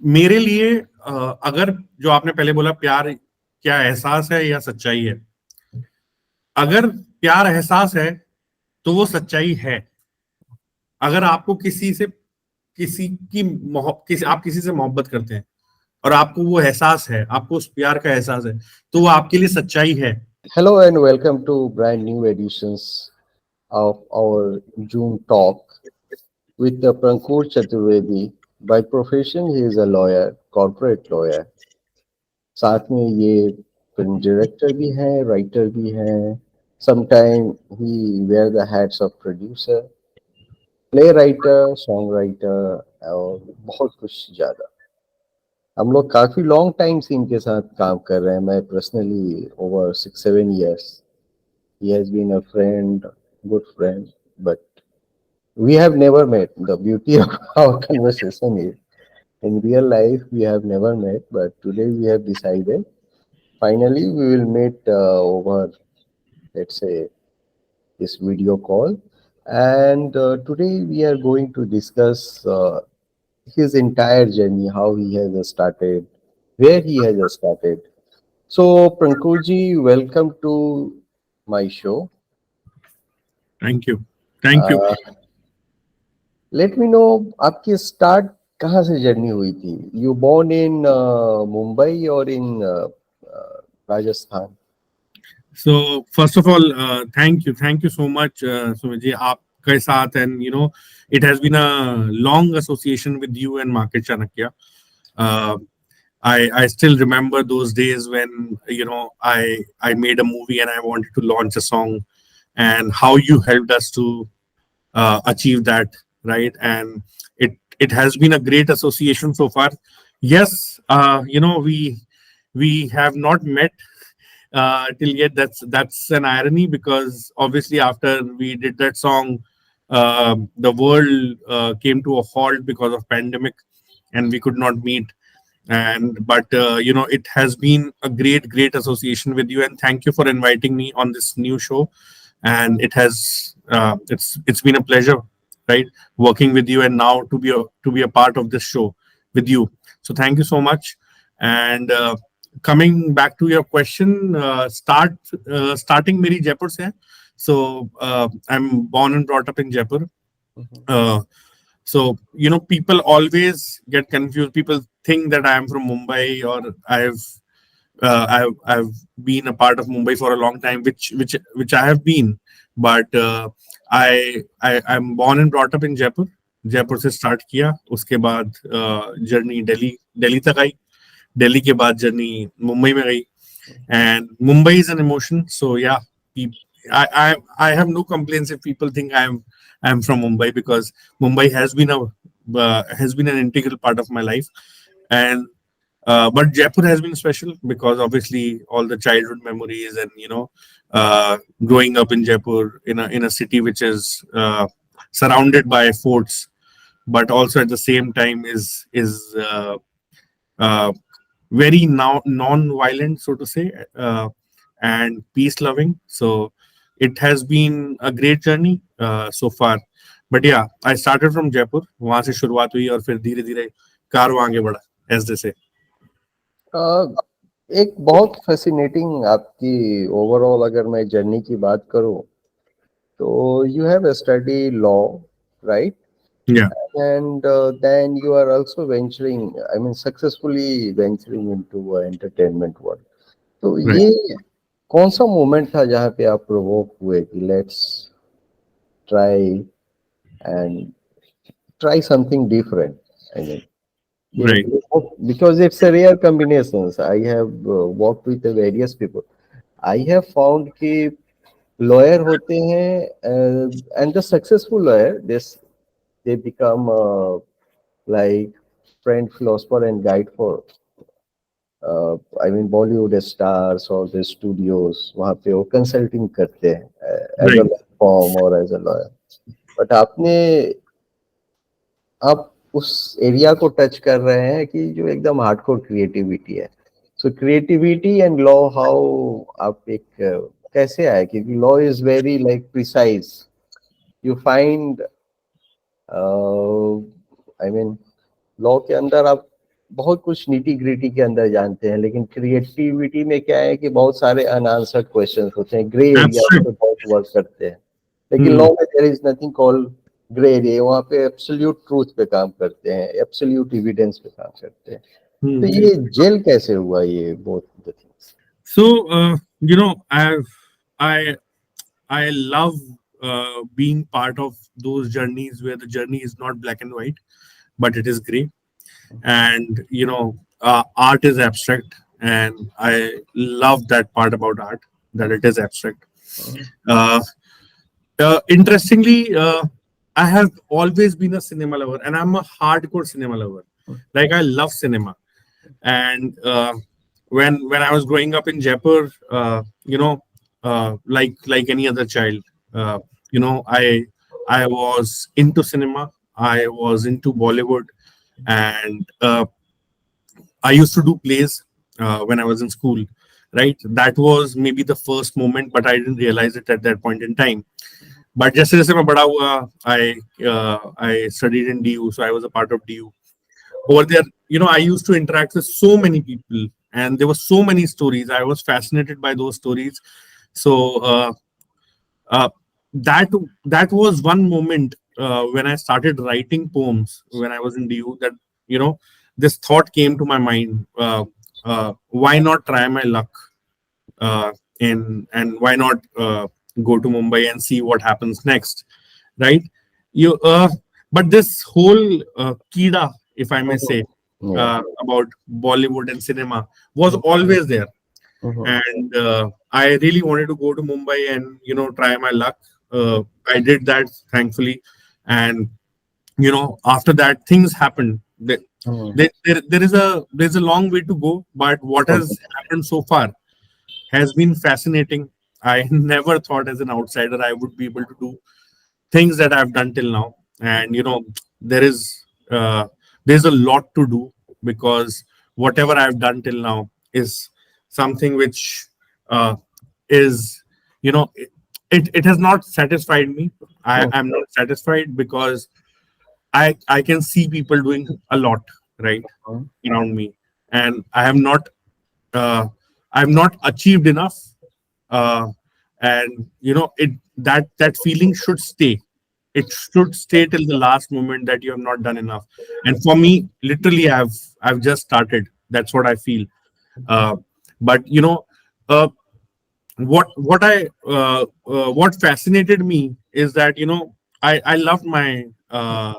मेरे लिए अगर जो आपने पहले बोला प्यार क्या एहसास है या सच्चाई है, अगर प्यार एहसास है तो वो सच्चाई है। अगर आपको आप किसी से मोहब्बत करते हैं और आपको वो एहसास है, आपको उस प्यार का एहसास है, तो वो आपके लिए सच्चाई है। Hello and welcome to brand new editions of our June talk with Prankur Chaturvedi. By profession, he is a lawyer, corporate lawyer. साथ में ये फिल्म डायरेक्टर भी हैं, राइटर भी हैं. Sometime he wear the hats of producer, play writer, song writer और बहुत कुछ ज्यादा. हम लोग काफी लॉन्ग टाइम से इनके साथ काम कर रहे हैं. मैं personally over 6-7 years. He has been a friend, good friend, but we have never met. The beauty of our conversation is in real life we have never met, but today we have decided finally we will meet over, let's say, this video call. And today we are going to discuss his entire journey, how he has started, where he has started. So, Prankurji, welcome to my show. Thank you, thank you. Let me know, आपकी start कहाँ से journey हुई थी? You born in Mumbai और in Rajasthan? So first of all thank you so much Sumit ji, आपके साथ, and it has been a long association with you and Market Chanakya. I still remember those days when I made a movie and I wanted to launch a song, and how you helped us to achieve that, right? And it has been a great association so far. Yes, we have not met till yet. That's an irony, because obviously after we did that song, the world came to a halt because of pandemic, and we could not meet. But it has been a great association with you, and thank you for inviting me on this new show. And it's been a pleasure, right, working with you, and now to be a part of this show with you. So thank you so much. And coming back to your question, starting मेरी जयपुर से है. So I'm born and brought up in Jaipur. So people always get confused. People think that I am from Mumbai, or I've been a part of Mumbai for a long time, which I have been. But I'm born and brought up in Jaipur. Jaipur से start किया, उसके बाद journey Delhi तक आई, दिल्ली के बाद journey Mumbai में गई. And Mumbai is an emotion, so yeah, I have no complaints if people think I'm from Mumbai, because Mumbai has been an integral part of my life. And but Jaipur has been special because obviously all the childhood memories, and growing up in Jaipur, in a city which is surrounded by forts, but also at the same time is very non-violent, so to say, and peace-loving. So it has been a great journey so far. But yeah, I started from Jaipur. वहां से शुरुआत हुई और फिर धीरे धीरे कारवां आगे बढ़ा, as they say. एक बहुत फैसिनेटिंग आपकी ओवरऑल अगर मैं जर्नी की बात करूं, तो you have studied law, right? Yeah. And then you are also venturing, I mean, successfully venturing into entertainment world. तो Right. ये कौन सा मोमेंट था जहाँ पे आप प्रोवोक हुए कि let's try and try something different? I mean, Right. because it's a rare combinations. I have worked with the various people. I have found कि lawyer होते हैं and the successful lawyer, they become like friend, philosopher and guide for I mean Bollywood stars or the studios. वहाँ पे वो consulting करते हैं as a Right. firm or as a lawyer. But आप उस एरिया को टच कर रहे हैं कि जो एकदम हार्डकोर क्रिएटिविटी है. सो क्रिएटिविटी एंड लॉ, हाउ आप एक कैसे आए? क्योंकि law is very like precise. You find I mean law के अंदर आप बहुत कुछ नीटी ग्रिटी के अंदर जानते हैं, लेकिन क्रिएटिविटी में क्या है कि बहुत सारे अनआंसर्ड क्वेश्चंस होते हैं, ग्रे एरिया Absolutely. पे बहुत वर्क करते हैं। लेकिन Hmm. लॉ में there is nothing called grey area, वहाँ पे एब्सोल्यूट ट्रूथ पे काम करते हैं, एब्सोल्यूट एविडेंस पे काम करते हैं। तो Hmm. ये जेल कैसे हुआ, ये both the things? So, I I love being part of those journeys where the journey is not black and white, but it is gray. And art is abstract, and I love that part about art, that it is abstract. Uh, Interestingly, I have always been a cinema lover, and I'm a hardcore cinema lover. Like, I love cinema. And when I was growing up in Jaipur, like any other child, uh, I was into cinema. I was into Bollywood, and I used to do plays when I was in school. Right, that was maybe the first moment, but I didn't realize it at that point in time. But जैसे जैसे मैं बड़ा हुआ, I studied in DU, so I was a part of DU. Over there, I used to interact with so many people, and there were so many stories. I was fascinated by those stories. So uh, that that was one moment when I started writing poems when I was in DU. That you know, this thought came to my mind: why not try my luck? And why not go to Mumbai and see what happens next, right? You But this whole kida, if I may say, Yeah. about Bollywood and cinema was always there, Mhm. and I really wanted to go to Mumbai and try my luck. I did that, thankfully, and after that things happened. Mhm. There's a long way to go, but what has happened so far has been fascinating. I never thought as an outsider I would be able to do things that I've done till now. And there is there's a lot to do, because whatever I've done till now is something which is it has not satisfied me. I Mhm. am not satisfied because I can see people doing a lot, right, around me, and uh, I have not achieved enough, uh, and that feeling should stay. It should stay till the last moment that you have not done enough. And for me, literally, I've just started. That's what I feel. Uh, but uh, what fascinated me is that I loved my I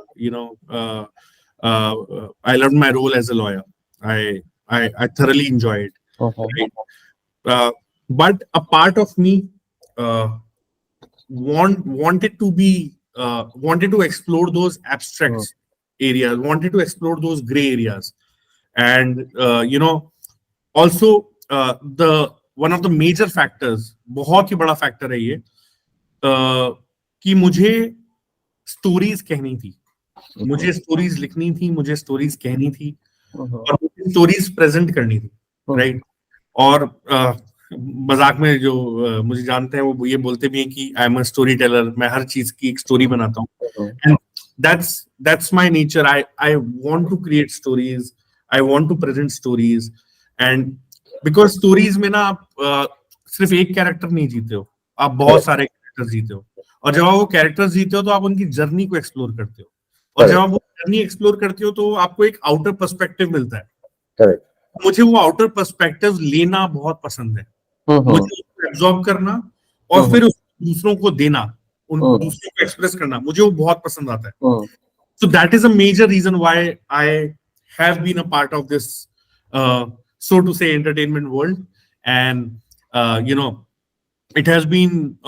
loved my role as a lawyer. I thoroughly enjoyed it. Mhm. Right? But a part of me uh, wanted to explore those Mhm. abstract areas, wanted to explore those gray areas, and also the one of the major factors, बहुत ही बड़ा factor है ये, कि मुझे stories कहनी थी, मुझे stories लिखनी थी, मुझे स्टोरीज कहनी थी, Mhm. और मुझे स्टोरीज प्रेजेंट करनी थी, Mhm. राइट? और मजाक में जो मुझे जानते हैं वो ये बोलते भी हैं कि I am a story teller, मैं हर चीज की एक स्टोरी बनाता हूँ, Mhm. And that's my nature. I want to create stories, I want to present stories, and because stories में ना आप सिर्फ एक कैरेक्टर नहीं जीते हो, आप बहुत Correct. सारे कैरेक्टर जीते हो, और जब आप वो कैरेक्टर्स जीते हो तो आप उनकी जर्नी को एक्सप्लोर करते हो, और जब Correct. आप वो जर्नी एक्सप्लोर करते हो तो आपको एक आउटर पर्सपेक्टिव मिलता है. Correct. मुझे वो आउटर पर्सपेक्टिव लेना बहुत पसंद है, Mhm. मुझे उसको एब्जॉर्ब करना और Mhm. फिर दूसरों को देना, उन Mhm. दूसरों को एक्सप्रेस करना, मुझे वो बहुत पसंद आता है. Mhm. So that is a major reason why I have been a part of this, so to say, entertainment world, and it has been a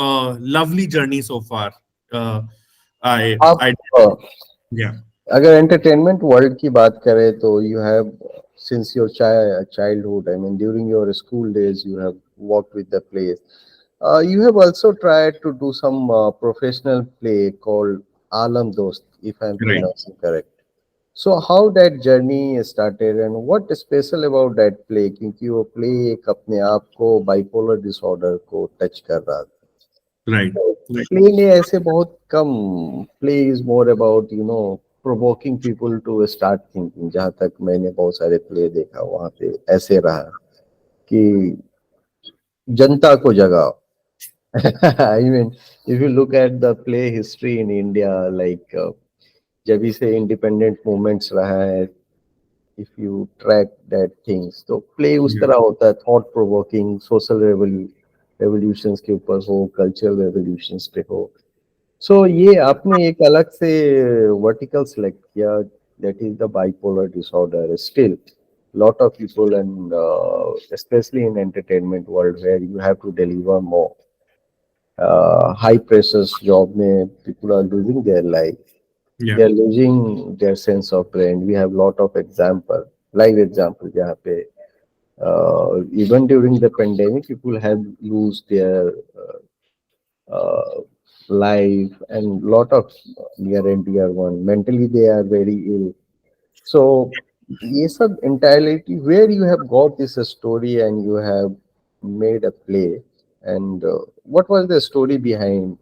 lovely journey so far. Uh, आप I a, Yeah. अगर entertainment world की बात करें तो you have since your childhood, I mean during your school days you have worked with the place. You have also tried to do some professional play called Alam Dost, if I'm Right. pronouncing correct. So how that journey started and what special about that play? क्योंकि वो play एक अपने आप को bipolar disorder को touch कर रहा था. Right. Right. प्ले में ऐसे बहुत कम, play is more about provoking people to start thinking. जहाँ तक मैंने बहुत सारे प्ले देखा वहाँ पे ऐसे रहा कि जनता को जगाओ. I mean, if you look at the play history in India, like जब से independent movements रहा है, if you track that things, तो play उस Yeah. तरह होता है, thought provoking, social revolutions के ऊपर हो, cultural revolutions पे हो. So ये आपने एक अलग से vertical select किया, that is the bipolar disorder. Still, lot of people and especially in entertainment world where you have to deliver more. High pressure job में people are losing their life. Yeah. They are losing their sense of brand. We have lot of example, live example जहाँ पे even during the pandemic, people have lose their uh, life and lot of near and dear one. Mentally, they are very ill. So, yes, sir, entirely where you have got this story and you have made a play, and what was the story behind?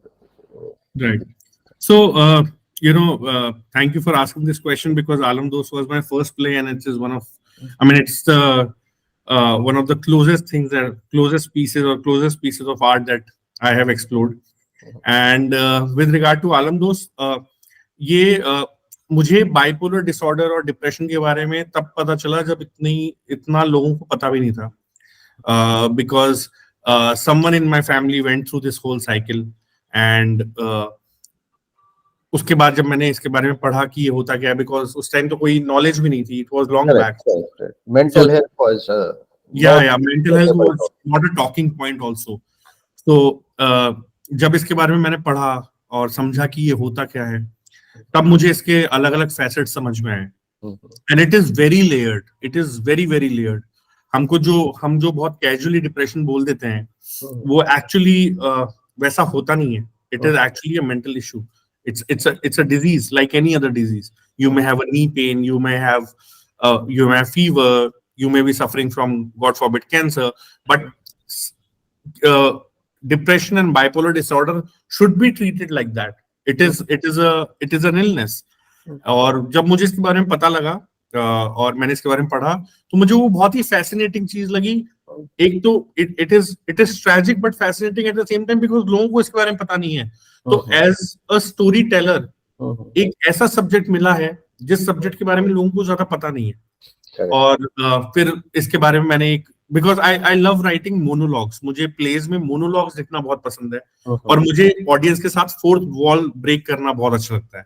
Right. So, thank you for asking this question because Alam Dost was my first play, and it is one of, I mean, it's the one of the closest pieces of art that I have explored. And with regard to Alam Dost, ये मुझे bipolar disorder और depression के बारे में तब पता चला जब इतना लोगों को पता भी नहीं था because someone in my family went through this whole cycle and उसके बाद जब मैंने इसके बारे में पढ़ा कि ये होता क्या है बिकॉज उस टाइम तो कोई नॉलेज भी नहीं थी it was long Correct, back correct, correct. Mental health was not या mental health talkable was not a talking point also तो जब इसके बारे में मैंने पढ़ा और समझा कि ये होता क्या है तब मुझे इसके अलग अलग फैसेट समझ में आए and it is very layered it is very very layered हम जो बहुत कैजुअली डिप्रेशन बोल देते हैं वो एक्चुअली वैसा होता नहीं है it is actually a mental issue it's a disease like any other disease you may have a knee pain you may have fever you may be suffering from god forbid cancer but uh, depression and bipolar disorder should be treated like that it is an illness और जब मुझे इसके बारे में पता लगा और मैंने इसके बारे में पढ़ा तो मुझे वो बहुत ही फैसिनेटिंग चीज लगी एक तो it is tragic but fascinating at the same time because लोगों को इसके बारे में पता नहीं है तो एज अ स्टोरी टेलर एक ऐसा सब्जेक्ट मिला है जिस सब्जेक्ट के बारे में लोगों को ज्यादा पता नहीं है और फिर इसके बारे में मैंने एक because I love writing monologues मुझे प्लेज में मोनोलॉग्स लिखना बहुत पसंद है और मुझे ऑडियंस के साथ फोर्थ वॉल ब्रेक करना बहुत अच्छा लगता है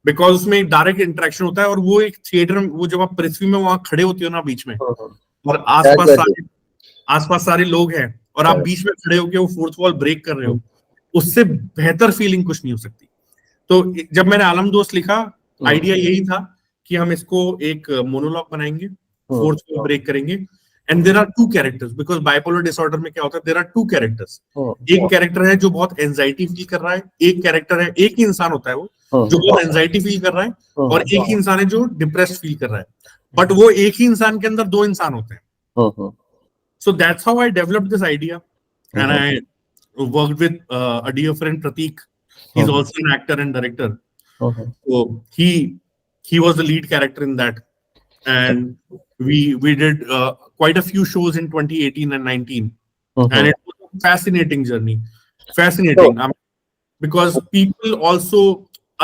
बिकॉज उसमें एक डायरेक्ट इंटरेक्शन होता है और वो एक थिएटर वो जब आप पृथ्वी में वहां खड़े होते हो ना बीच में और आसपास सारे लोग हैं और आप बीच में खड़े होके वो फोर्थ वॉल ब्रेक कर रहे हो उससे बेहतर फीलिंग कुछ नहीं हो सकती तो जब मैंने आलम दोस्त लिखा आइडिया यही था कि हम इसको एक मोनोलॉग बनाएंगे फोर्थ वॉल ब्रेक करेंगे and there are two characters because bipolar disorder में क्या होता है देयर आर टू कैरेक्टर्स एक कैरेक्टर है जो बहुत एंजाइटी फील कर रहा है एक कैरेक्टर है एक ही इंसान होता है वो जो बहुत एंजाइटी फील कर रहा है और एक ही इंसान है जो डिप्रेस्ड फील कर रहा है बट वो एक ही इंसान के अंदर दो इंसान होते हैं so that's how I developed this idea and I worked with a dear friend Prateek he is also an actor and director so he was the lead character in that and we did quite a few shows in 2018 and 19 and it was a fascinating journey fascinating because people also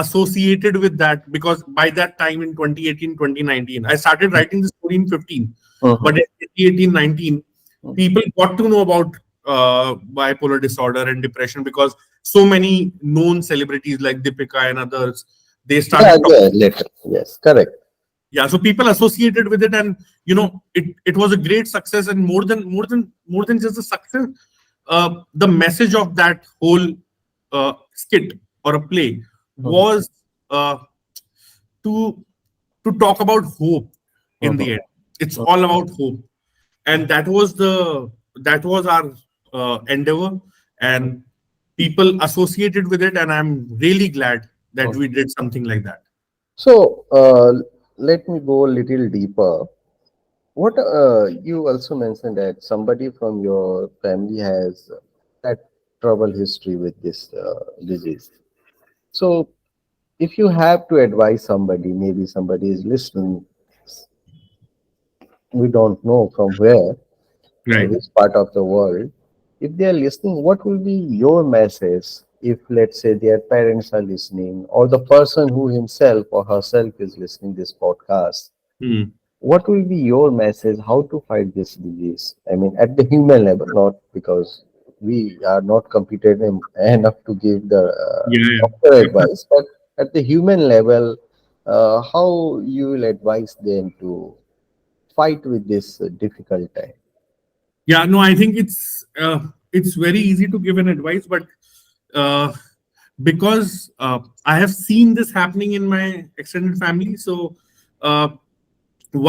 associated with that because by that time in 2018 2019 I started writing the story in 15 but in 2018 19 people got to know about bipolar disorder and depression because so many known celebrities like Deepika and others they started later. Yes, correct. Yeah, so people associated with it and it was a great success and more than just a success the message of that whole skit or a play was to talk about hope in the end it's all about hope and that was our endeavor and people associated with it and I'm really glad that we did something like that. So let me go a little deeper. What you also mentioned that somebody from your family has that trouble history with this disease. So if you have to advise somebody, maybe somebody is listening, we don't know from where, Right. which part of the world. If they are listening, what will be your message if, let's say, their parents are listening, or the person who himself or herself is listening this podcast? Hmm. What will be your message? How to fight this disease? I mean, at the human level, not because we are not competent enough to give the Yeah, doctor yeah. advice, but at the human level, how you will advise them to fight with this difficult time? Yeah, no, I think it's very easy to give an advice, but uh, because I have seen this happening in my extended family, so uh,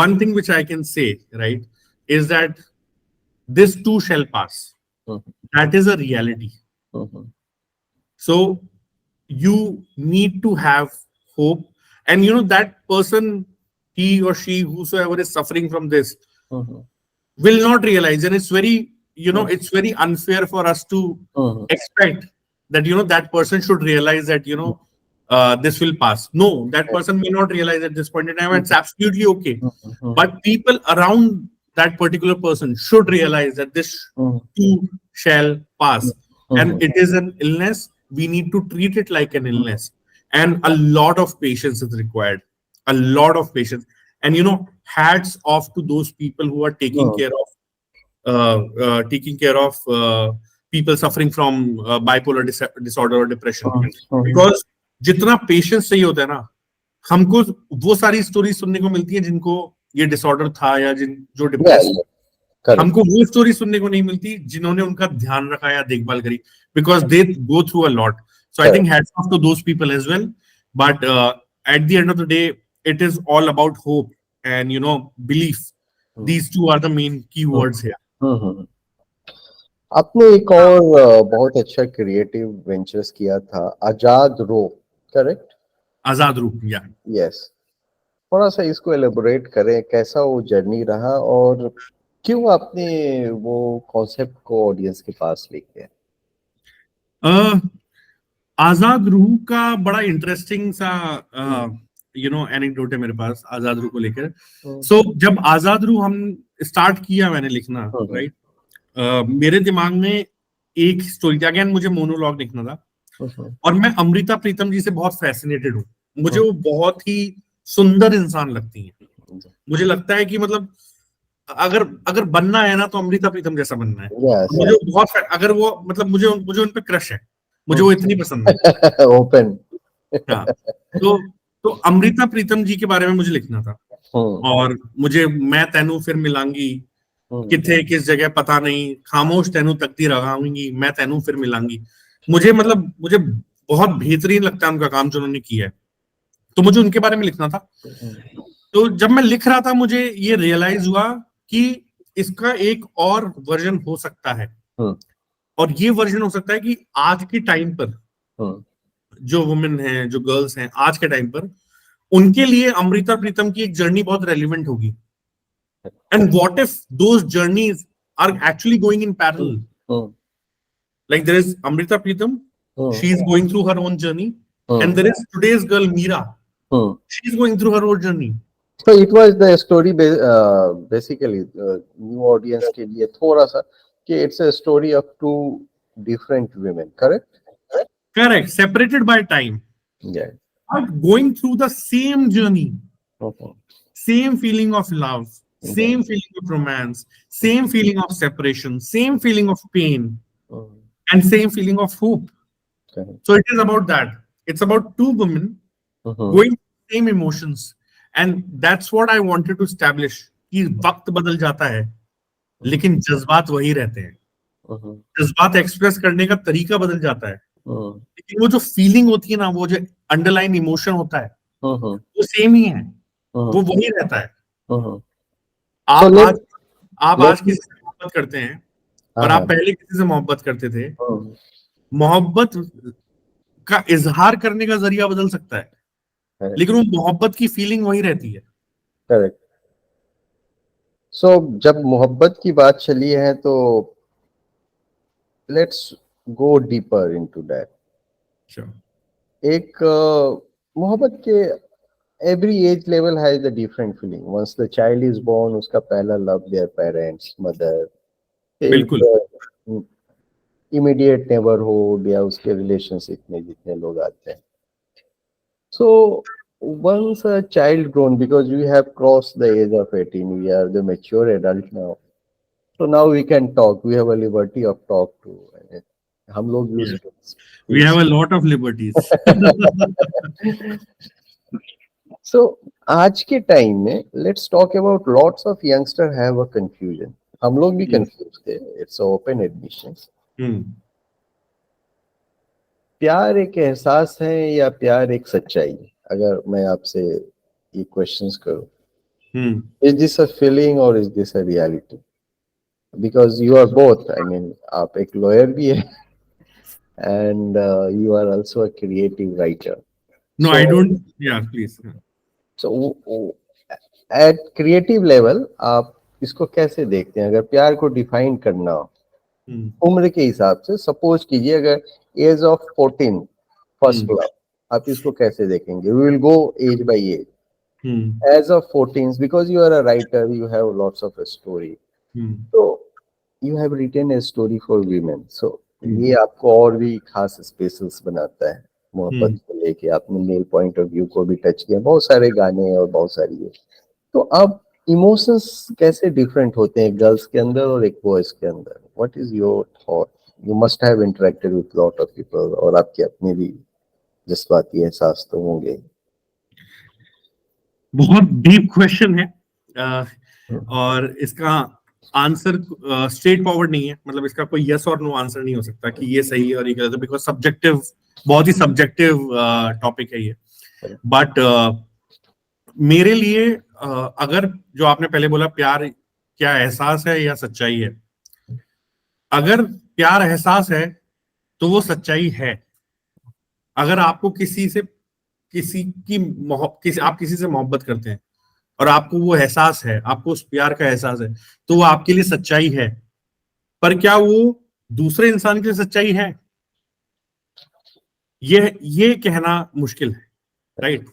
one thing which I can say, right, is that this too shall pass. Mhm, That is a reality. mhm, So you need to have hope, and that person, he or she, whosoever is suffering from this, mhm, will not realize, and it's very mhm, it's very unfair for us to mhm, expect that that person should realize that this will pass. No, that person may not realize at this point in time, and it's absolutely okay. mhm, mhm, But people around that particular person should realize that this mhm, too shall pass, and mhm, it is an illness. We need to treat it like an mhm, illness, and a lot of patience is required, a lot of patience. And hats off to those people who are mhm, taking care of people suffering from bipolar disorder or depression, mhm, mhm. because जितना patience चाहिए होता है ना, हमको वो सारी story सुनने को मिलती है जिनको ये डिसऑर्डर था, या जो Yeah, डिप्रेस, yeah, correct. हमको वो स्टोरी सुनने को नहीं मिलती जिन्होंने उनका ध्यान रखा या देखभाल करी, because they go through a lot. So I Correct. Think hats off to those people as well. But at the end of the day, it is all about hope and belief. Mhm, These two are the main key mhm, words here. mhm. आपने एक और बहुत अच्छा creative ventures किया था, Azad Ruh, correct? Azad Ruh, yeah. Yes, थोड़ा सा इसको एलेबोरेट करें, कैसा वो जर्नी रहा और क्यों आपने वो कॉन्सेप्ट को ऑडियंस के पास लेके आए? uh, आजाद रूह का बड़ा इंटरेस्टिंग सा हम्म, एनेक्डोट है मेरे पास आजाद रूह को लेकर. हम्म, सो जब आजाद रूह हम स्टार्ट किया मैंने लिखना, हम्म, राइट, मेरे दिमाग में एक स्टोरी थी. अगेन मुझे मोनोलॉग लिखना था, हम्म, और मैं अमृता प्रीतम जी से बहुत फैसिनेटेड हूँ. मुझे हम्म, वो बहुत ही सुंदर इंसान लगती है. मुझे लगता है कि मतलब अगर अगर बनना है ना, तो अमृता प्रीतम जैसा बनना है. यस, मुझे वो बहुत अगर वो मतलब मुझे मुझे उन पे क्रश है. मुझे वो इतनी पसंद है. ओपन. हाँ. तो तो अमृता प्रीतम जी के बारे में मुझे लिखना था, हम्म, और मुझे मैं तेनू फिर मिलांगी, हम्म, किथे किस जगह पता नहीं, खामोश तेनू तकती रहाऊंगी, मैं तेनू फिर मिलांगी. मुझे बहुत बेहतरीन लगता है उनका काम जो उन्होंने किया है. तो मुझे उनके बारे में लिखना था. तो जब मैं लिख रहा था, मुझे ये रियलाइज हुआ कि इसका एक और वर्जन हो सकता है. हम्म, और ये वर्जन हो सकता है कि आज के टाइम पर हम्म, जो वुमेन हैं, जो गर्ल्स हैं आज के टाइम पर, उनके लिए अमृता प्रीतम की एक जर्नी बहुत रेलिवेंट होगी. And what if those journeys are actually going in parallel. Hmm, Like there is Amrita Pritam, hmm, she is going through her own journey, and hmm, there is today's girl Meera, hmm. she is going through her own journey. So it was the story basically new audience के लिए थोड़ा सा कि it's a story of two different women, correct? Correct, separated by time, Yeah. but going through the same journey, Okay. same feeling of love, Yeah. same feeling of romance, same feeling of separation, same feeling of pain, Mm. and same feeling of hope. Okay. So it is about that. It's about two women Mhm. going through the same emotions, and that's what I wanted to establish. कि वक्त बदल जाता है, लेकिन जज्बात वही रहते हैं. Mhm. जज्बात एक्सप्रेस करने का तरीका बदल जाता है, Mhm. लेकिन वो जो फीलिंग होती है ना, वो जो अंडरलाइन इमोशन होता है, Mhm. वो सेम ही है, वो Mhm. वही रहता है. Mhm. So आप आज आप let आज me किसी से मोहब्बत करते हैं, और हाँ. आप पहले किसी से मोहब्बत करते थे. Mhm. मोहब्बत का इजहार करने का जरिया बदल सकता है, Correct. लेकिन वो मोहब्बत की फीलिंग वही रहती है. Correct. So जब मोहब्बत की बात चली है तो let's go deeper into that. Sure. एक मोहब्बत के every age level has a different feeling. Once the child is born, उसका पहला love their parents, mother, फिर बिल्कुल। immediate neighborhood या उसके relationship में जितने लोग आते हैं. So once a child grown, because we have crossed the age of 18, we are the mature adult now. So now we can talk. We have a liberty of talk to. हम लोग Yeah. used to We speak. have a lot of liberties. So आज के time में let's talk about lots of youngster have a confusion. हम लोग भी Yes. confused थे. It's a open admission. Hmm. प्यार एक एहसास है या प्यार एक सच्चाई है? अगर मैं आपसे ये क्वेश्चंस करूं, Hmm. is this a feeling or is this a reality? Because you are both. I mean, आप एक lawyer भी है and you are also a creative writer. No, So I don't. Yeah, please. so at creative level आप इसको कैसे देखते हैं? अगर प्यार को डिफाइन करना हो Hmm. उम्र के हिसाब से, सपोज कीजिए अगर age of 14 first Hmm. Love, आप इसको कैसे देखेंगे? We will go age by age. Hmm. As of 14, because you are a writer, you have lots of a story. Hmm. So you have written a story for women. So Hmm. ये आपको और भी खास specials बनाता है मोहब्बत Hmm. को लेके. आपने मेल पॉइंट ऑफ व्यू को भी टच किया, बहुत सारे गाने और बहुत सारी ये. तो अब इमोशंस कैसे डिफरेंट होते हैं गर्ल्स के अंदर और एक बॉयज के अंदर? What is your thought? You must have interacted with lot of people और आपके अपने भी जज्बाती एहसास तो होंगे. बहुत डीप क्वेश्चन है। और इसका आंसर स्ट्रेट फॉरवर्ड नहीं है, मतलब इसका कोई यस और नो आंसर नहीं हो सकता कि ये सही है और ये गलत है, बिकॉज सब्जेक्टिव, बहुत ही सब्जेक्टिव टॉपिक है ये. बट मेरे लिए अगर जो आपने पहले बोला प्यार क्या एहसास है या सच्चाई है, अगर प्यार एहसास है तो वो सच्चाई है. अगर आपको किसी से आप किसी से मोहब्बत करते हैं और आपको वो एहसास है, आपको उस प्यार का एहसास है, तो वो आपके लिए सच्चाई है. पर क्या वो दूसरे इंसान के लिए सच्चाई है, ये कहना मुश्किल है, राइट?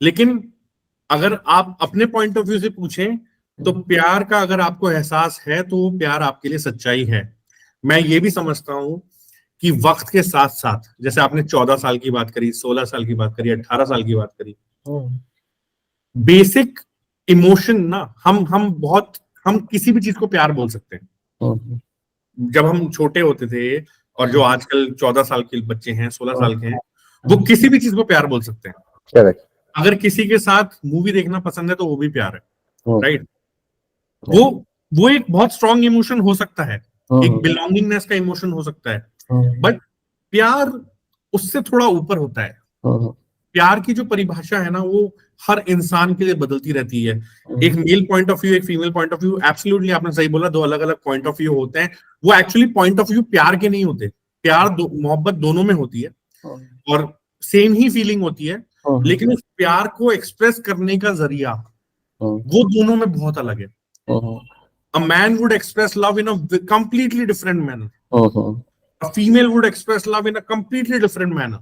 लेकिन अगर आप अपने पॉइंट ऑफ व्यू से पूछें तो प्यार का अगर आपको एहसास है तो वो प्यार आपके लिए सच्चाई है. मैं ये भी समझता हूं कि वक्त के साथ साथ, जैसे आपने 14 साल की बात करी, 16 साल की बात करी, 18 साल की बात करी, बेसिक इमोशन ना, हम किसी भी चीज को प्यार बोल सकते हैं. जब हम छोटे होते थे और जो आजकल 14 साल के बच्चे हैं, 16 साल के हैं, वो किसी भी चीज को प्यार बोल सकते हैं. करेक्ट. अगर किसी के साथ मूवी देखना पसंद है तो वो भी प्यार है, राइट? वो वो एक बहुत स्ट्रॉन्ग इमोशन हो सकता है, एक बिलोंगिंगनेस का इमोशन हो सकता है, बट प्यार उससे थोड़ा ऊपर होता है. प्यार की जो परिभाषा है ना, वो हर इंसान के लिए बदलती रहती है. एक मेल पॉइंट ऑफ व्यू, एक female point of view, absolutely आपने सही बोला, दो अलग अलग पॉइंट ऑफ व्यू होते हैं. वो एक्चुअली पॉइंट ऑफ व्यू प्यार के नहीं होते. प्यार मोहब्बत दोनों में होती है और सेम ही फीलिंग होती है, लेकिन उस प्यार को एक्सप्रेस करने का जरिया वो दोनों में बहुत अलग है. A man would express love in a completely different manner. A female would express love in a completely different manner.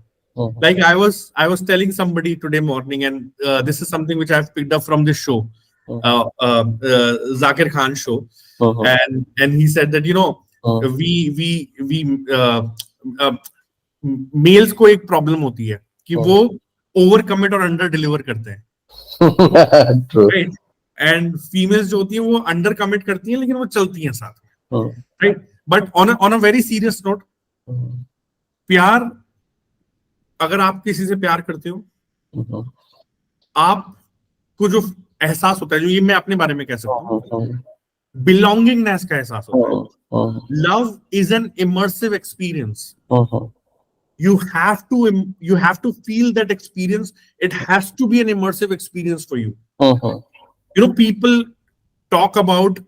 Like I was telling somebody today morning, and this is something which I've picked up from this show, Zakir Khan show, and he said that we males को एक problem होती है कि वो over commit और under deliver करते हैं, right? And females जो होती है वो अंडर कमिट करती हैं लेकिन वो चलती हैं साथ में, right? But on a very serious note, प्यार, अगर आप किसी से प्यार करते हो, आपको जो एहसास होता है, जो ये मैं अपने बारे में कह सकता हूँ, बिलोंगिंगनेस का एहसास होता है. Love is an immersive experience. You have to feel that experience. It has to be an immersive experience for you. People talk about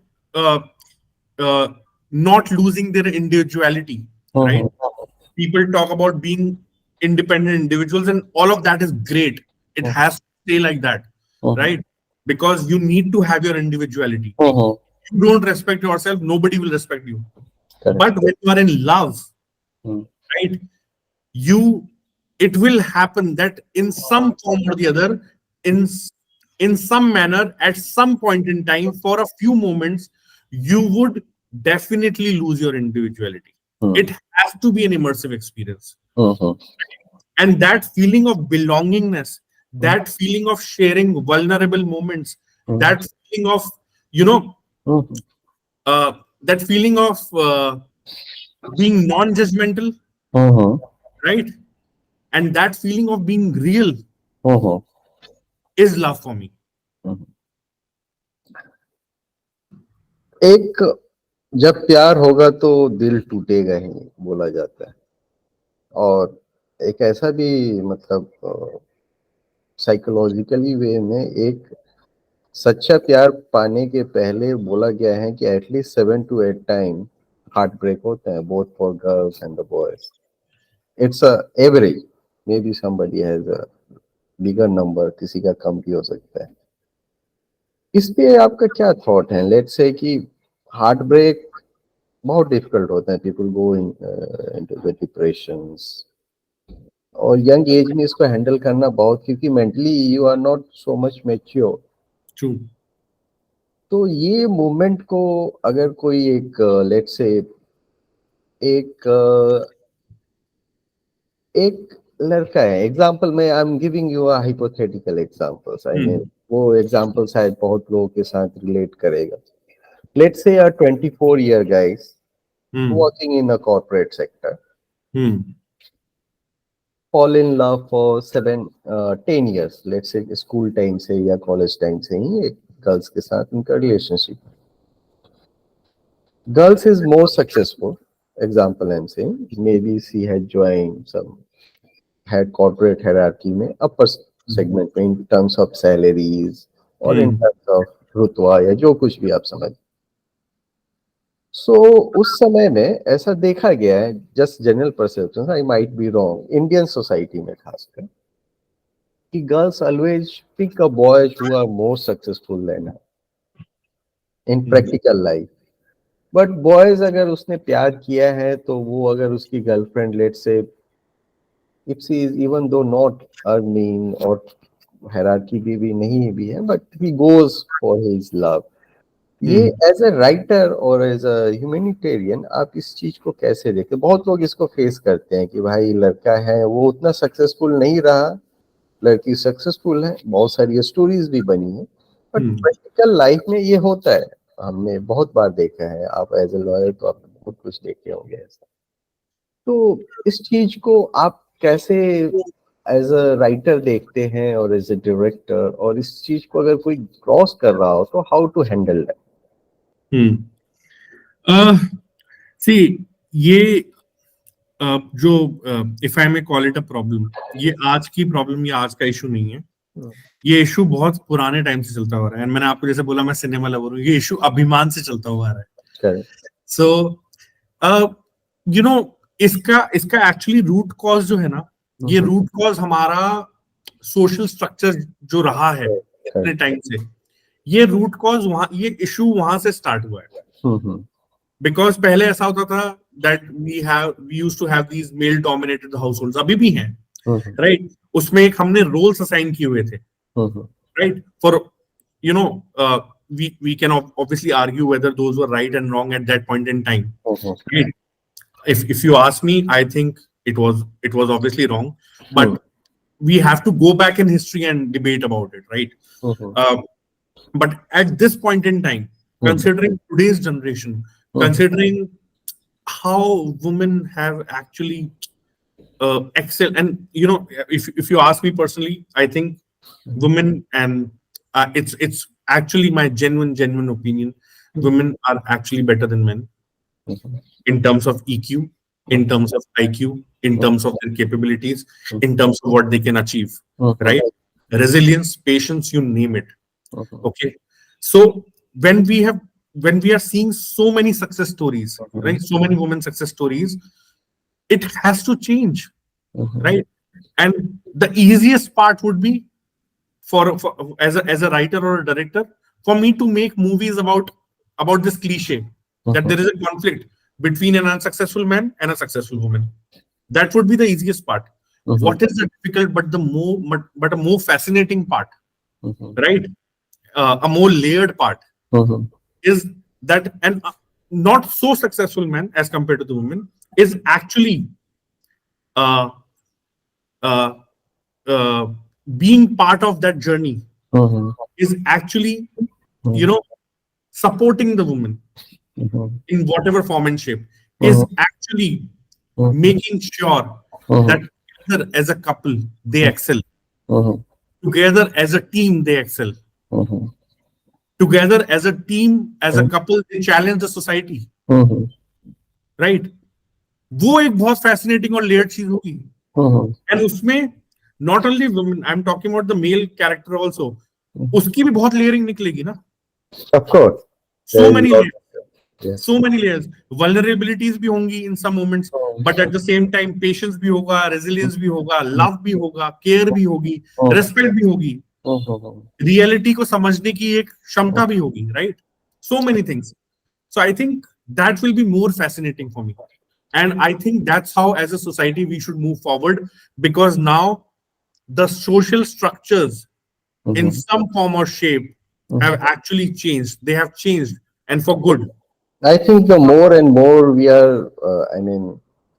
not losing their individuality, right? People talk about being independent individuals, and all of that is great. It has to stay like that, right? Because you need to have your individuality. You don't respect yourself, nobody will respect you. Correct. But when you are in love, right, you it will happen that in some form or the other, in in some manner, at some point in time, for a few moments, you would definitely lose your individuality. Hmm. It has to be an immersive experience. Hmm. And that feeling of belongingness, that feeling of sharing vulnerable moments, Hmm. that feeling of, you know, Hmm. that feeling of being non-judgmental, Hmm. right? And that feeling of being real Hmm. is love for me. Hmm. एक जब प्यार होगा तो दिल टूटेगा ही, बोला जाता है। और एक ऐसा भी मतलब साइकोलॉजिकली वे में एक सच्चा प्यार पाने के पहले बोला गया है कि at least 7 to 8 time heart break होता है, both for girls and the boys. It's a average, maybe somebody has a bigger number, किसी का कम भी हो सकता है। इस पे आपका क्या थॉट है? लेट्स से कि हार्ट ब्रेक बहुत डिफिकल्ट होता है, people go into the depressions, और यंग एज में इसको हैंडल करना बहुत, क्योंकि mentally you are not so much mature. True. तो ये मूवमेंट को अगर कोई एक लेट्स से एक एक लड़का है, एग्जांपल में I am giving you a hypothetical examples, I mean वो एग्जांपल शायद बहुत लोगों के साथ रिलेट करेगा। Let's say a 24-year guys working in a corporate sector fall in love for 10 years, let's say school time से या कॉलेज टाइम से ही एक गर्ल्स के साथ उनका relationship. Girls is more successful, example I am saying, may be she had joined some, had corporate hierarchy में upper segment में, in terms of salaries और in terms of रुतबा या जो कुछ भी आप समझ। सो उस समय में ऐसा देखा गया है, just general perception, I might be wrong, Indian society में खासकर, कि girls always pick a boys who are more successful than her in practical life. But boys अगर उसने प्यार किया है तो वो अगर उसकी girlfriend let's say if she is even though not earning और हायरार्की भी नहीं भी है, but he goes for his love. ये एज ए राइटर और एज अ ह्यूमैनिटेरियन आप इस चीज को कैसे देखते हैं? बहुत लोग इसको फेस करते हैं कि भाई लड़का है वो उतना सक्सेसफुल नहीं रहा, लड़की सक्सेसफुल है, बहुत सारी स्टोरीज भी बनी है, बट प्रैक्टिकल लाइफ में ये होता है, हमने बहुत बार देखा है। आप एज ए लॉयर तो आप बहुत कुछ देखे होंगे ऐसा। तो इस चीज को आप कैसे एज अ राइटर देखते हैं और एज ए डायरेक्टर, और इस चीज को अगर कोई क्रॉस कर रहा हो तो हाउ टू हैंडल दैट? सी ये जो if I may call it a problem, ये आज की प्रॉब्लम या आज का इशू नहीं है। ये इशू बहुत पुराने टाइम से चलता हुआ रहा है। मैंने आपको जैसे बोला मैं सिनेमा लवर हूँ, ये इशू अभिमान से चलता हुआ आ रहा है। सो यू नो इसका इसका एक्चुअली रूट कॉज जो है ना, ये रूट कॉज हमारा सोशल स्ट्रक्चर जो रहा है इतने टाइम से, ये रूट कॉज वहां, ये इशू वहां से स्टार्ट हुआ है। बिकॉज पहले ऐसा होता था that we used to have these male dominated households, अभी भी हैं, राइट? उसमें एक हमने रोल्स असाइन किए हुए थे, right? For you know we can obviously argue whether those were right and wrong at that point in time, right? If you ask me, I think it was obviously wrong, but we have to go back in history and debate about it, right? But at this point in time, considering today's generation, considering how women have actually excelled, and if you ask me personally, I think women, and it's actually my genuine opinion, women are actually better than men in terms of EQ, in terms of IQ, in terms of their capabilities, in terms of what they can achieve, right? Resilience, patience, you name it. Okay, so when we are seeing so many success stories, right, so many women success stories, it has to change, right? And the easiest part would be for as a writer or a director, for me to make movies about this cliche that there is a conflict between an unsuccessful man and a successful woman. That would be the easiest part, what is the difficult but a more fascinating part, right? A more layered part is that an not so successful man as compared to the woman is actually uh, uh, uh, being part of that journey, is actually, you know, supporting the woman in whatever form and shape, is actually making sure that together as a couple they excel, together as a team they excel, together as a team, as a couple they challenge the society, right? वो एक बहुत fascinating और layered चीज होगी, and उसमें not only women, I'm talking about the male character also, उसकी भी बहुत layering निकलेगी ना, Of course. so many layers. Yes. So many layers, vulnerabilities भी होंगी in some moments, but at the same time patience भी होगा, resilience भी होगा, love भी होगा, care भी होगी, respect भी होगी, reality को समझने की एक क्षमता भी होगी, right? So many things. So I think that will be more fascinating for me, and I think that's how as a society we should move forward, because now the social structures in some form or shape have actually changed. They have changed, and for good. I think the more and more we are,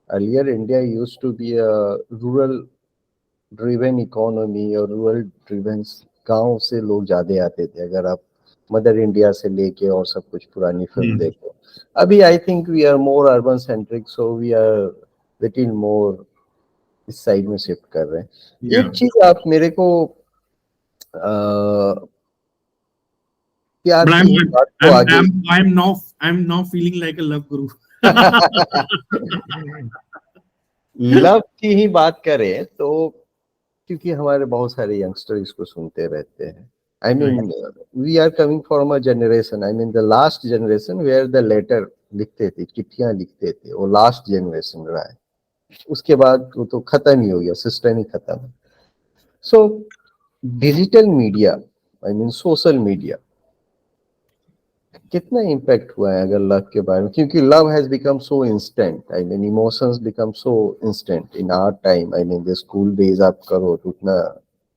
earlier India used to be a rural driven economy और rural driven, गांव से लोग ज्यादा आते थे. अगर आप mother India से लेके और सब कुछ पुरानी फिल्म देखो, अभी I think we are more urban centric, so we are little more इस साइड में शिफ्ट कर रहे हैं. एक चीज आप मेरे को प्यार की बात को आगे, I'm now feeling like a love guru. Love की ही बात करें तो, क्योंकि हमारे बहुत सारे यंगस्टर इसको सुनते रहते हैं. I mean, we are coming from a generation, I mean the last generation where the letter लिखते थे, चिट्ठियां लिखते थे, वो लास्ट जनरेशन रहा है. उसके बाद वो तो खत्म ही हो गया, सिस्टम ही खत्म है. So digital media, I mean social media, कितना इम्पैक्ट हुआ है अगर लव के बारे में, क्योंकि love has become so instant, I mean emotions become so instant in our time. I mean the school days आप करो तो उतना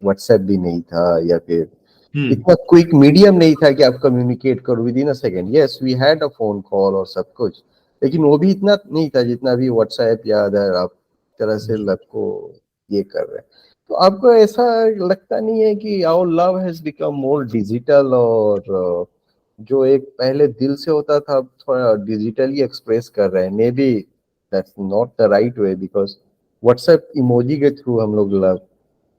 व्हाट्सएप भी नहीं था, या फिर इतना क्विक मीडियम नहीं था कि आप कम्युनिकेट करो within a second. Yes we had a phone call और सब कुछ, लेकिन वो भी इतना नहीं था जितना भी व्हाट्सएप या अदर आप तरह से लव को ये कर रहे हैं. तो आपको ऐसा लगता नहीं है कि our love has become more digital, और जो एक पहले दिल से होता था अब थोड़ा डिजिटली एक्सप्रेस कर रहे हैं? Maybe that's not the right way, because WhatsApp emoji के थ्रू हम लोग लव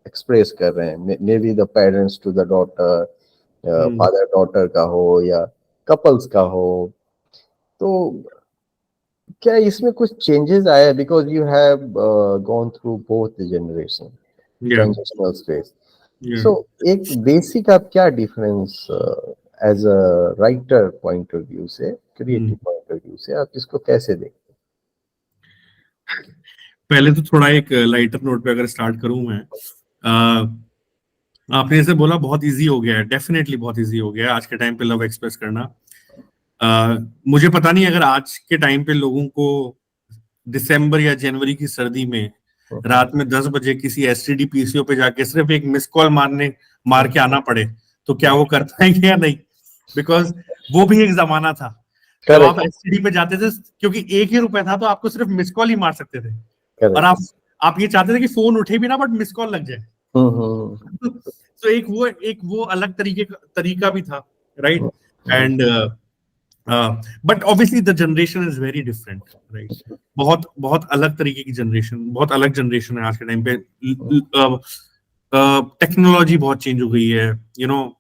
एक्सप्रेस कर रहे हैं. Maybe the parents to the daughter, father daughter का हो या कपल्स का हो. तो क्या इसमें कुछ चेंजेस आया, because you have gone through both the generation, transitional space. So एक बेसिक आप क्या difference as a writer point of view से, क्रिएटिव पॉइंट ऑफ व्यू से आप इसको कैसे देखते हैं? पहले तो थोड़ा एक लाइटर नोट पे अगर स्टार्ट करूं मैं, आपने जैसे बोला बहुत इजी हो गया है, डेफिनेटली बहुत इजी हो गया है आज के टाइम पे लव एक्सप्रेस करना. मुझे पता नहीं अगर आज के टाइम पे लोगों को दिसंबर या जनवरी की सर्दी में रात में 10 बजे किसी एसटीडी पीसीओ पे जाके सिर्फ एक मिस कॉल मार के आना पड़े तो क्या वो कर पाएंगे या नहीं, बिकॉज वो भी एक जमाना था जब आप एसटीडी पे जाते थे, क्योंकि 1 ही रुपए था तो आपको सिर्फ मिस कॉल ही मार सकते थे. और आप ये चाहते थे कि फोन उठे भी ना बट मिस कॉल लग जाए. तो एक वो अलग तरीका भी था, right? And but obviously the generation is very different, right? बहुत अलग तरीके की जनरेशन, बहुत अलग जनरेशन है आज के टाइम पे. टेक्नोलॉजी बहुत चेंज हो गई है, you know,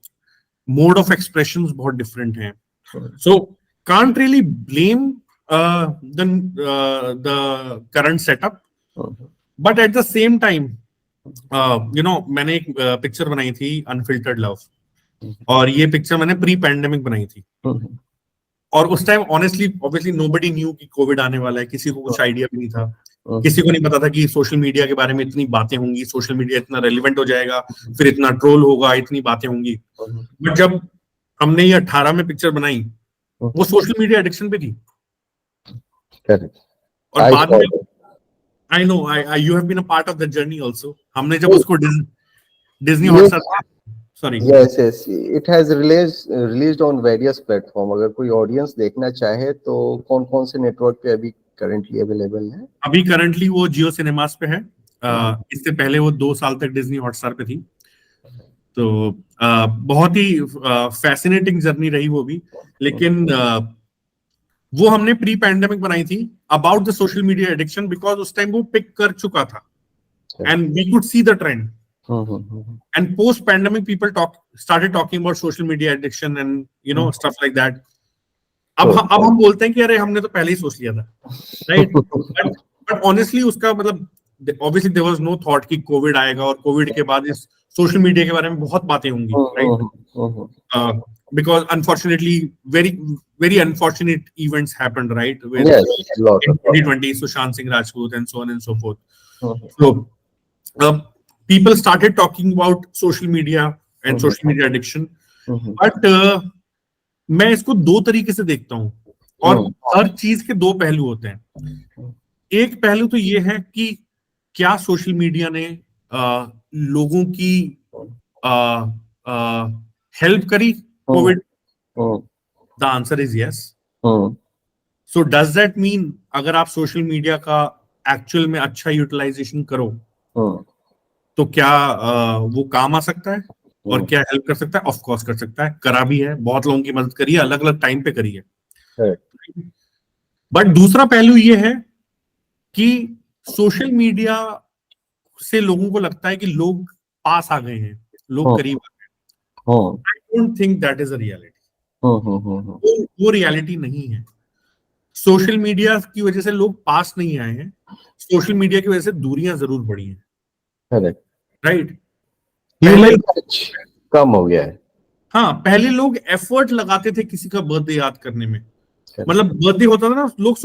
mode of expressions बहुत डिफरेंट हैं. So can't really blame the current setup, but at the same time you know, मैंने एक पिक्चर बनाई थी अनफिल्टर्ड लव, और ये पिक्चर मैंने प्री पैंडेमिक बनाई थी. और उस time honestly obviously nobody knew कि कोविड आने वाला है, किसी को कुछ आइडिया भी नहीं था, किसी को नहीं पता था कि सोशल मीडिया के बारे में इतनी बातें होंगी, सोशल मीडिया इतना रेलिवेंट हो जाएगा, फिर इतना ट्रोल होगा, इतनी बातें होंगी. बट जब हमने ये 18 में पिक्चर बनाई, वो सोशल मीडिया एडिक्शन पे थी. और बाद में I know. You have been a part of the journey also. हमने जब उसको डिज्नी ये Hotstar, sorry, yes yes, it has released on various platform. अगर कोई ऑडियंस देखना चाहे तो कौन कौन से नेटवर्क पे अभी करंटली अवेलेबल है? अभी करंटली वो जियो सिनेमास पे है। इससे पहले वो 2 साल तक डिज्नी हॉटस्टार पे थी। तो बहुत ही फैसिनेटिंग जर्नी रही वो भी। लेकिन वो हमने प्री पैंडेमिक बनाई थी about the social media addiction, because उस टाइम वो पिक कर चुका था and we could see the trend. And post pandemic people started talking about social media addiction and stuff like that. अब हम बोलते हैं कि अरे हमने तो पहले ही सोच लिया था, राइट? बट ऑनेस्टली उसका मतलब obviously there was no thought कि कोविड आएगा और कोविड के बाद इस सोशल मीडिया के बारे में बहुत बातें होंगी, right? Because unfortunately very unfortunate events happened, right, with in 2020 Sushant Singh Rajput and so on and so forth. So people started talking about social media and social media addiction, but मैं इसको दो तरीके से देखता हूँ और हर चीज के दो पहलू होते हैं। एक पहलू तो ये है कि क्या सोशल मीडिया ने लोगों की हेल्प करी Covid? The answer is yes. So does that mean अगर आप सोशल मीडिया का एक्चुअल में अच्छा यूटिलाइजेशन करो तो क्या वो काम आ सकता है और क्या हेल्प कर सकता है? ऑफ कोर्स कर सकता है, करा भी है, बहुत लोगों की मदद करी है, अलग अलग टाइम पे करी है। बट दूसरा पहलू ये है कि सोशल मीडिया से लोगों को लगता है कि लोग पास आ गए हैं, लोग करीब आ गए। I don't think that is a reality. वो रियलिटी नहीं है। सोशल मीडिया की वजह से लोग पास नहीं आए हैं, सोशल मीडिया की वजह से दूरियां जरूर बढ़ी हैं, राइट? ह्यूमन टच कम हो गया है। हाँ, पहले लोग एफर्ट लगाते थे किसी का बर्थडे याद करने में, मतलब बर्थडे होता था ना, लोग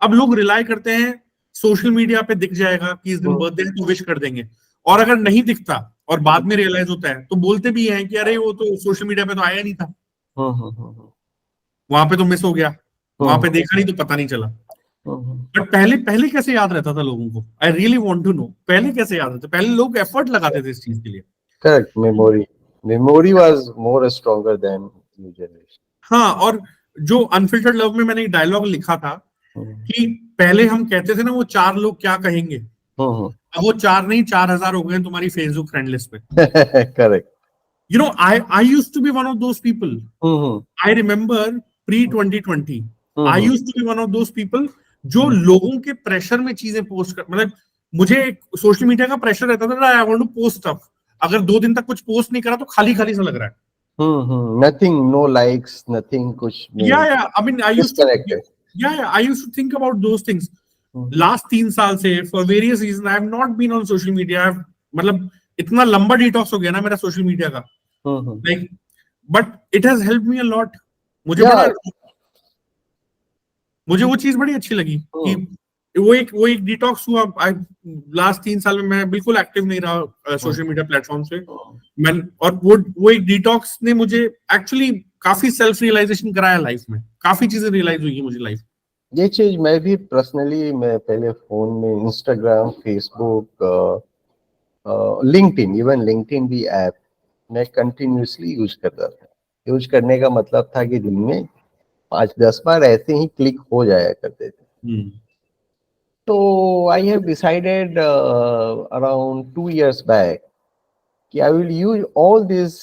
अब लोग रिलाई करते हैं सोशल मीडिया पे दिख जाएगा कि इस दिन बर्थडे है तो विश कर देंगे, और अगर नहीं दिखता और बाद में रियलाइज होता है तो बोलते भी हैं कि अरे वो तो सोशल मीडिया पे तो आया नहीं था, वहां पे तो मिस हो गया, वहां पे देखा नहीं तो पता नहीं चला। बट पहले कैसे याद रहता था लोगों को? I really want to know, पहले कैसे याद रहता? पहले लोग एफर्ट लगाते थे इस चीज के लिए। Correct, memory was more stronger than new generation. हाँ, और जो अनफिल्टर्ड लव में मैंने एक डायलॉग लिखा था कि पहले हम कहते थे ना वो 4 लोग क्या कहेंगे, अब वो 4 नहीं 4000 हो गए तुम्हारी फेसबुक फ्रेंड लिस्ट पे। Correct. You know, I used to be one of those people. I remember pre 2020 I used to be one of those people जो लोगों के प्रेशर में चीजें पोस्ट कर, मतलब मुझे सोशल मीडिया का प्रेशर रहता था, I want to post stuff, अगर 2 दिन तक कुछ पोस्ट नहीं करा तो खाली खाली सा लग रहा है। Nothing, no likes, nothing, कुछ yeah, I mean I used to think about those things. Last 3 साल से for various reason I have not been on social media. मतलब इतना लंबा डिटॉक्स हो गया ना मेरा सोशल मीडिया का, like, but it has helped me a lot. मुझे वो चीज बड़ी अच्छी लगी कि वो एक डिटॉक्स हुआ। लास्ट 3 साल में मैं बिल्कुल एक्टिव नहीं रहा सोशल मीडिया प्लेटफॉर्म पे, और वो एक डिटॉक्स ने मुझे एक्चुअली काफी सेल्फ रियलाइजेशन कराया लाइफ में, काफी चीजें रियलाइज हुई मुझे लाइफ। ये चीज मैं भी पर्सनली, मैं पहले फोन में Instagram, Facebook, LinkedIn, even LinkedIn भी ऐप मैं कंटिन्यूसली यूज करता था। यूज करने का मतलब था कि दिन में 5-10 बार ऐसे ही क्लिक हो जाया करते थे। तो I have decided around 2 years back कि I will use all this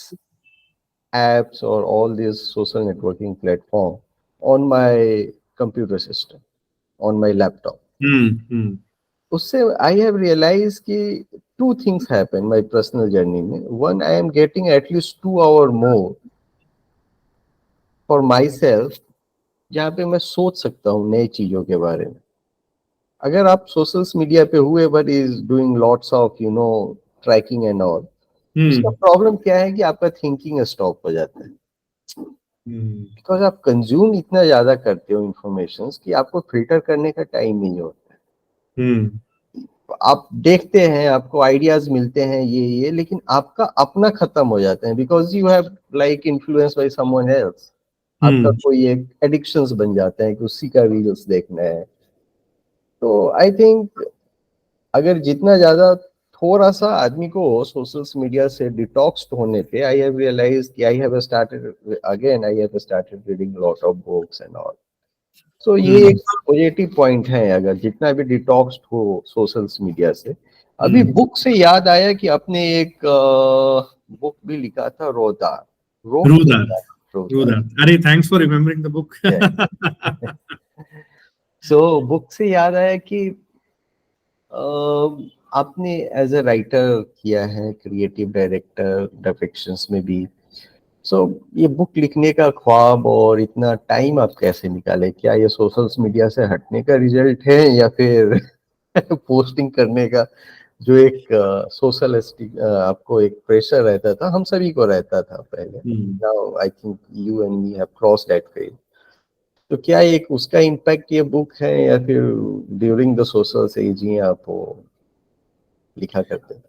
apps or all these social networking platform on my computer system, on my laptop. उससे I have realized कि 2 things happen my personal journey में. One, I am getting at least 2 hours more for myself, जहाँ पे मैं सोच सकता हूँ नई चीजों के बारे में। अगर आप सोशल मीडिया पे whoever is doing lots of tracking and all, इसका प्रॉब्लम क्या है कि आपका थिंकिंग स्टॉप हो जाता है, बिकॉज आप कंज्यूम इतना ज्यादा करते हो इंफॉर्मेशन कि आपको फिल्टर करने का टाइम नहीं होता है। आप देखते हैं, आपको आइडियाज मिलते हैं ये, लेकिन आपका अपना खत्म हो जाता है, because you have like influence by someone else. आपका कोई एक एडिक्शंस बन जाता है कि उसी का रील्स देखना है। तो आई थिंक अगर जितना ज्यादा थोड़ा सा आदमी को सोशल मीडिया से डिटॉक्स होने पे, आई हैव रियलाइज्ड कि I have started reading lot of books and all. So ये एक पॉजिटिव पॉइंट है, अगर जितना भी डिटॉक्स हो सोशल मीडिया से। अभी बुक से याद आया कि आपने एक बुक भी लिखा था, रोदार। रूदार। अरे thanks for remembering the book. So book से याद आया कि आपने एज अ राइटर किया है, क्रिएटिव डायरेक्टर डायरेक्शंस में भी। सो ये बुक लिखने का ख्वाब और इतना टाइम आप कैसे निकाले? क्या ये सोशल मीडिया से हटने का रिजल्ट है या फिर पोस्टिंग करने का जो एक आपको एक प्रेशर रहता था, हम सभी को रहता था पहले। Now I think you and me have crossed that phase. तो क्या एक उसका इम्पैक्ट ये बुक है या फिर ड्यूरिंग द सोशल एज ही आप वो लिखा करते थे?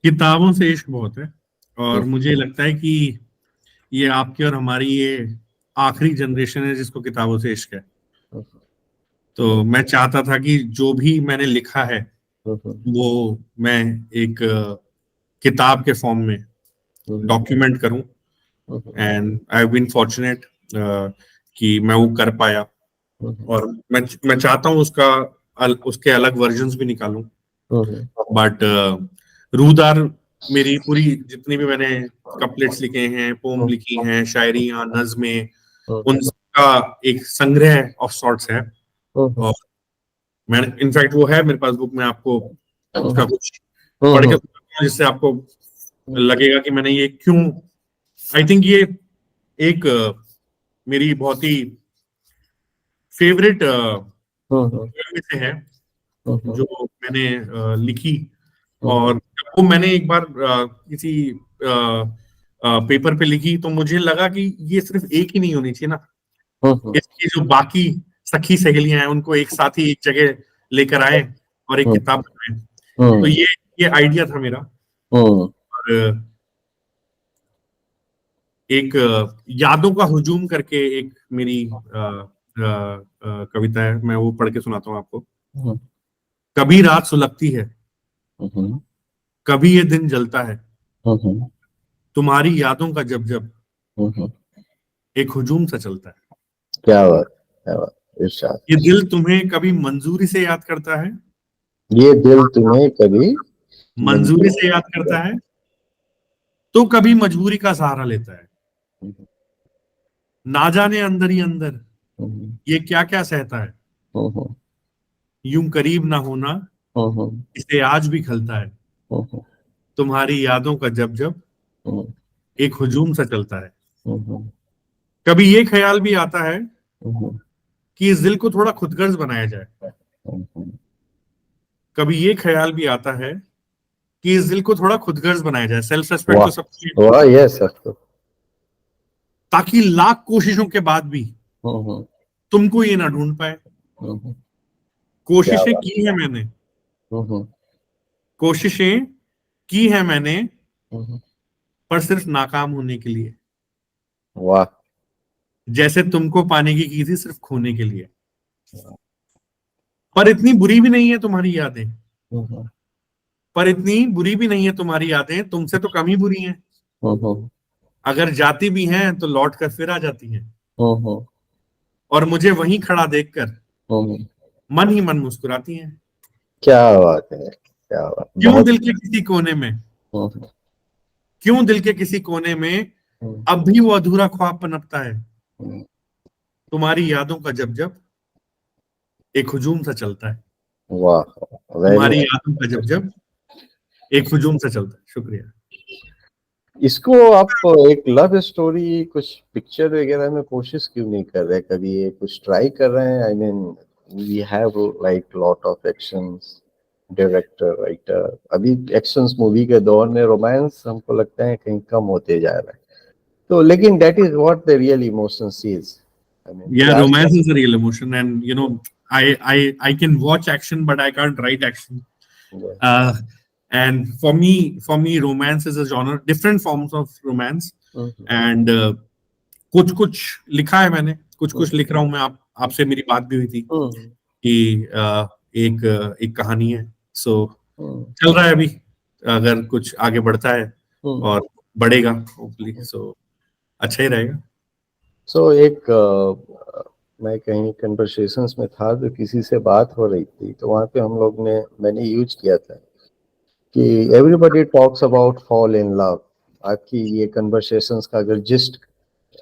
किताबों से इश्क बहुत है, और मुझे लगता है कि ये आपकी और हमारी ये आखिरी जनरेशन है जिसको किताबों से इश्क है। तो मैं चाहता था कि जो भी मैंने लिखा है वो मैं एक किताब के फॉर्म में डॉक्यूमेंट करूं, and I have been fortunate कि मैं वो कर पाया। और मैं चाहता हूं उसके अलग वर्जन्स भी निकालूं। बट रूदार, मेरी पूरी जितनी भी मैंने कपलेट्स लिखे हैं, पोम लिखी हैं, शायरियां, नज़्में, उनका एक संग्रह ऑफ सॉर्ट्स है। और मैंने इनफैक्ट वो है मेरे पास बुक में, आपको उसका कुछ पढ़ के जिससे आपको लगेगा कि मैंने ये क्यों। आई थिंक ये एक मेरी बहुत ही फेवरेट में से है जो मैंने लिखी। और वो मैंने एक बार किसी पेपर पे लिखी तो मुझे लगा कि ये सिर्फ एक ही नहीं होनी चाहिए ना, इसकी जो बाकी सखी सहेलियां हैं उनको एक साथ ही एक जगह लेकर आए और एक किताब बनाए। तो ये आइडिया था मेरा। और एक यादों का हुजूम करके एक मेरी कविता है, मैं वो पढ़ के सुनाता हूँ आपको। कभी रात सुलगती है, कभी ये दिन जलता है, तुम्हारी यादों का जब जब एक हुजूम सा चलता है। क्या बात, क्या बात, इरशाद। ये दिल तुम्हें कभी मंजूरी से याद करता है, ये दिल तुम्हें कभी मंजूरी से याद करता है, तो कभी मजबूरी का सहारा लेता है। ना जाने अंदर ही अंदर ये क्या क्या सहता है, यूं करीब ना होना इसे आज भी खलता है। तुम्हारी यादों का जब जब एक हुजूम सा चलता है। कभी ये ख्याल भी आता है कि इस दिल को थोड़ा खुदगर्ज बनाया जाए, कभी ये ख्याल भी आता है कि इस दिल को थोड़ा खुदगर्ज बनाया जाए। सेल्फ रेस्पेक्ट तो सबकी, वाह, यस, ताकि लाख कोशिशों के बाद भी तुमको ये ना ढूंढ पाए। कोशिशें की है मैंने, कोशिशें की है मैंने, पर सिर्फ नाकाम होने के लिए। वाह, जैसे तुमको पाने की थी सिर्फ खोने के लिए। पर इतनी बुरी भी नहीं है तुम्हारी यादें, पर इतनी बुरी भी नहीं है तुम्हारी यादें, तुमसे तो कम ही बुरी हैं। अगर जाती भी हैं तो लौट कर फिर आ जाती हैं, और मुझे वहीं खड़ा देखकर मन ही मन मुस्कुराती हैं। क्या बात है, क्या बात। क्यों दिल के किसी कोने में, क्यों दिल के किसी कोने में अब भी वो अधूरा ख्वाब पनपता है। तुम्हारी यादों का जब जब एक हुजूम सा चलता है। वाह, तुम्हारी यादों का जब जब एक हुजूम सा चलता है। शुक्रिया। इसको आप एक लव स्टोरी कुछ पिक्चर वगैरह में कोशिश क्यों नहीं कर रहे? कभी ये कुछ ट्राई कर रहे हैं? I mean we have like lot of actions, director, writer. अभी एक्शंस मूवी के दौर में रोमांस हमको लगता है कहीं कम होते जा रहा है। तो लेकिन that is what the real emotion is. I mean romance is a real emotion, and you know I can watch action but I can't write action. And for me romance is a genre, different forms of romance. And कुछ लिखा है मैंने, कुछ लिख रहा हूं मैं। आपसे मेरी बात भी हुई थी कि एक कहानी है. So हम्म, चल रहा है अभी, अगर कुछ आगे बढ़ता है हम्म. और बढ़ेगा होपफुली, so अच्छा ही रहेगा. सो एक मैं कहीं कन्वर्सेशंस में था तो किसी से बात हो रही थी, तो वहाँ पे हम लोग ने मैंने यूज किया था कि everybody talks about fall in love. आपकी ये कन्वर्सेशंस का अगर जिस्ट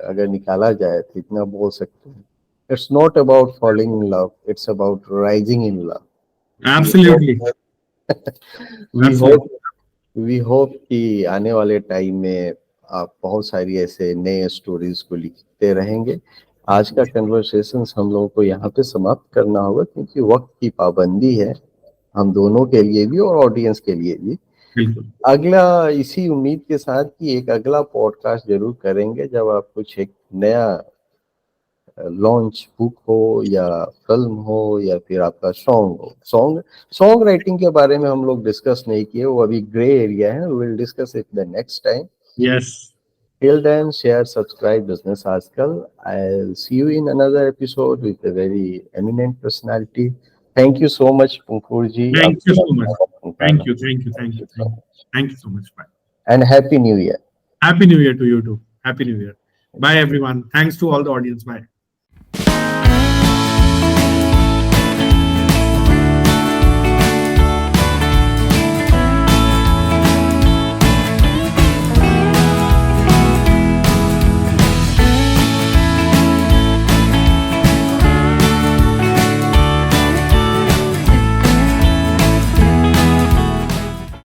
अगर निकाला जाए तो इतना बोल सकते हैं, it's not about falling in love, it's about rising in love. Absolutely, we hope absolutely. We hope कि आने वाले टाइम में आप बहुत सारी ऐसे नए स्टोरीज को लिखते रहेंगे. आज का कन्वर्सेशन हम लोगों को यहाँ पे समाप्त करना होगा क्योंकि वक्त की पाबंदी है, हम दोनों के लिए भी और ऑडियंस के लिए भी. बिल्कुल. अगला इसी उम्मीद के साथ कि एक अगला पॉडकास्ट जरूर करेंगे जब आप कुछ एक नया लॉन्च बुक हो या फिल्म हो या फिर आपका सॉन्ग हो. सॉन्ग राइटिंग के बारे में हम लोग डिस्कस नहीं किए, वो अभी ग्रे एरिया है. We will discuss it the next time. Yes. Till then, share, subscribe Business Aajkal. I'll see you in another episode with a very eminent personality. Thank you so much, Punkur ji. Thank you so much. Thank Thank you, thank you, thank you, you so thank you. much. Thank you so much. Bye. And Happy New Year. Happy New Year to you too. Happy New Year. Bye everyone. Thanks to all the audience. Bye.